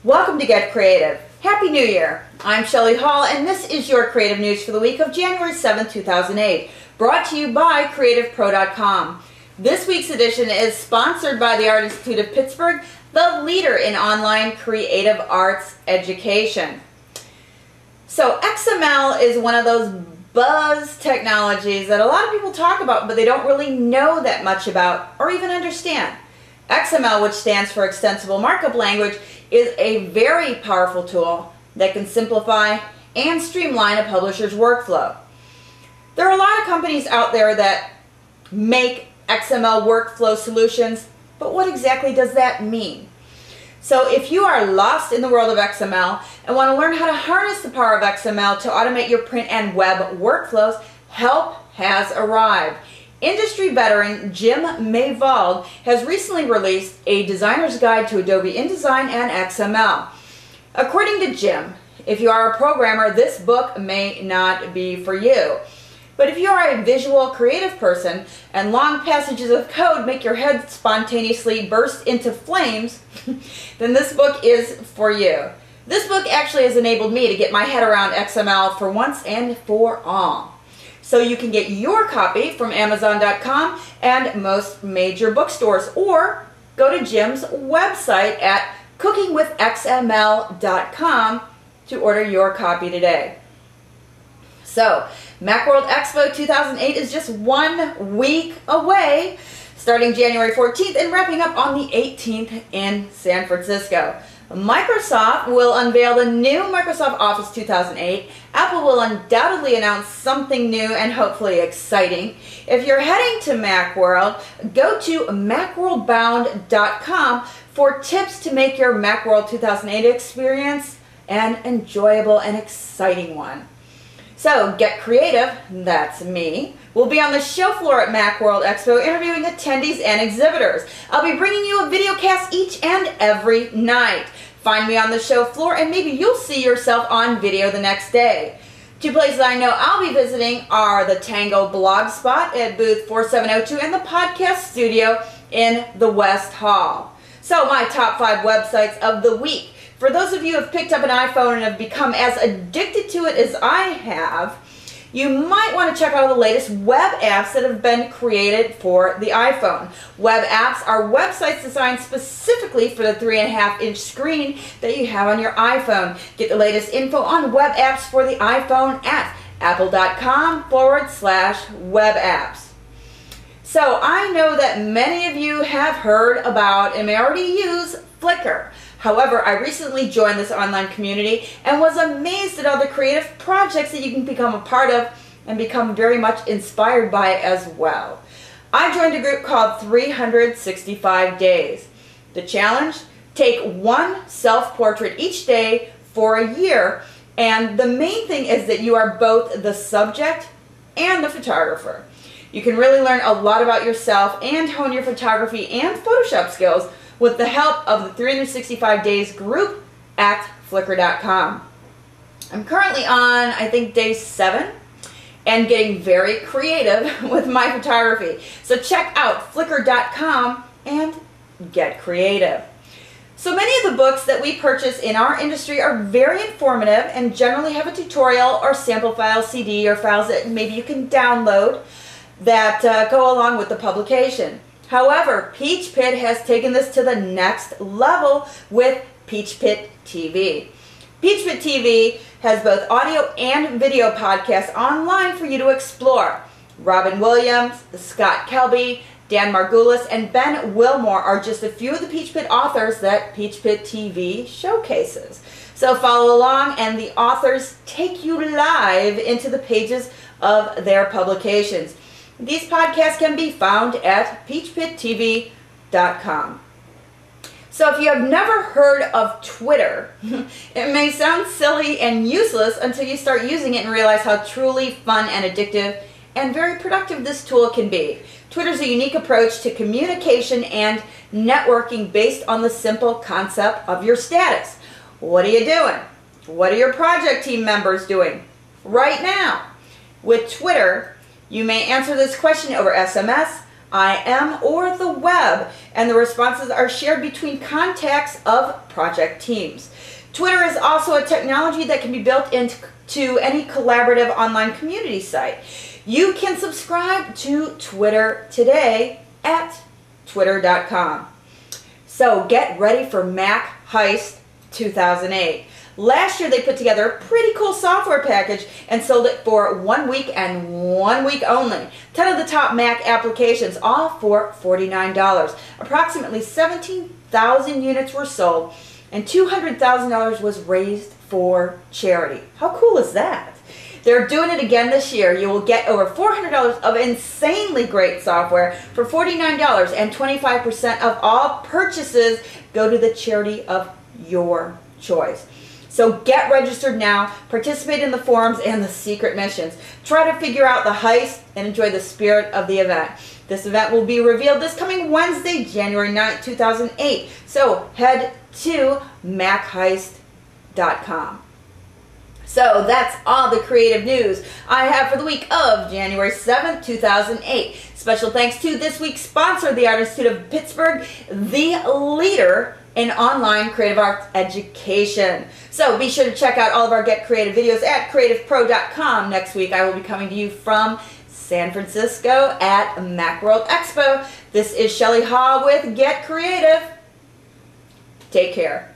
Welcome to Get Creative. Happy New Year. I'm Shelley Hall, and this is your creative news for the week of January 7th, 2008, brought to you by CreativePro.com. This week's edition is sponsored by the Art Institute of Pittsburgh, the leader in online creative arts education. So XML is one of those buzz technologies that a lot of people talk about, but they don't really know that much about or even understand. XML, which stands for Extensible Markup Language, is a very powerful tool that can simplify and streamline a publisher's workflow. There are a lot of companies out there that make XML workflow solutions, but what exactly does that mean? So if you are lost in the world of XML and want to learn how to harness the power of XML to automate your print and web workflows, help has arrived. Industry veteran Jim Mayvald has recently released a designer's guide to Adobe InDesign and XML. According to Jim, if you are a programmer, this book may not be for you. But if you are a visual creative person and long passages of code make your head spontaneously burst into flames, then this book is for you. This book actually has enabled me to get my head around XML for once and for all. So you can get your copy from Amazon.com and most major bookstores, or go to Jim's website at cookingwithxml.com to order your copy today. So, Macworld Expo 2008 is just 1 week away, starting January 14th and wrapping up on the 18th in San Francisco. Microsoft will unveil the new Microsoft Office 2008. Apple will undoubtedly announce something new and hopefully exciting. If you're heading to Macworld, go to macworldbound.com for tips to make your Macworld 2008 experience an enjoyable and exciting one. So, Get Creative, that's me, will be on the show floor at Macworld Expo interviewing attendees and exhibitors. I'll be bringing you a video cast each and every night. Find me on the show floor and maybe you'll see yourself on video the next day. 2 places I know I'll be visiting are the Tango Blogspot at booth 4702 and the Podcast Studio in the West Hall. So, my top 5 websites of the week. For those of you who have picked up an iPhone and have become as addicted to it as I have, you might want to check out the latest web apps that have been created for the iPhone. Web apps are websites designed specifically for the 3.5-inch screen that you have on your iPhone. Get the latest info on web apps for the iPhone at apple.com/web apps. So I know that many of you have heard about and may already use Flickr. However, I recently joined this online community and was amazed at all the creative projects that you can become a part of and become very much inspired by as well. I joined a group called 365 Days. The challenge? Take 1 self-portrait each day for a year, and the main thing is that you are both the subject and the photographer. You can really learn a lot about yourself and hone your photography and Photoshop skills with the help of the 365 Days group at Flickr.com. I'm currently on, I think, day 7 and getting very creative with my photography. So check out Flickr.com and get creative. So many of the books that we purchase in our industry are very informative and generally have a tutorial or sample file, CD, or files that maybe you can download that go along with the publication. However, Peachpit has taken this to the next level with Peachpit TV. Peachpit TV has both audio and video podcasts online for you to explore. Robin Williams, Scott Kelby, Dan Margulis, and Ben Wilmore are just a few of the Peachpit authors that Peachpit TV showcases. So follow along and the authors take you live into the pages of their publications. These podcasts can be found at peachpittv.com. So if you have never heard of Twitter, it may sound silly and useless until you start using it and realize how truly fun and addictive and very productive this tool can be. Twitter is a unique approach to communication and networking based on the simple concept of your status. What are you doing? What are your project team members doing right now? With Twitter, you may answer this question over SMS, IM, or the web, and the responses are shared between contacts of project teams. Twitter is also a technology that can be built into any collaborative online community site. You can subscribe to Twitter today at twitter.com. So get ready for Mac Heist 2008. Last year they put together a pretty cool software package and sold it for 1 week and 1 week only. 10 of the top Mac applications, all for $49. Approximately 17,000 units were sold and $200,000 was raised for charity. How cool is that? They're doing it again this year. You will get over $400 of insanely great software for $49, and 25% of all purchases go to the charity of your choice. So get registered now, participate in the forums and the secret missions. Try to figure out the heist and enjoy the spirit of the event. This event will be revealed this coming Wednesday, January 9th, 2008. So head to MacHeist.com. So that's all the creative news I have for the week of January 7th, 2008. Special thanks to this week's sponsor, the Art Institute of Pittsburgh, the leader in online creative arts education. So be sure to check out all of our Get Creative videos at creativepro.com. Next week I will be coming to you from San Francisco at Macworld Expo. This is Shelley Hall with Get Creative. Take care.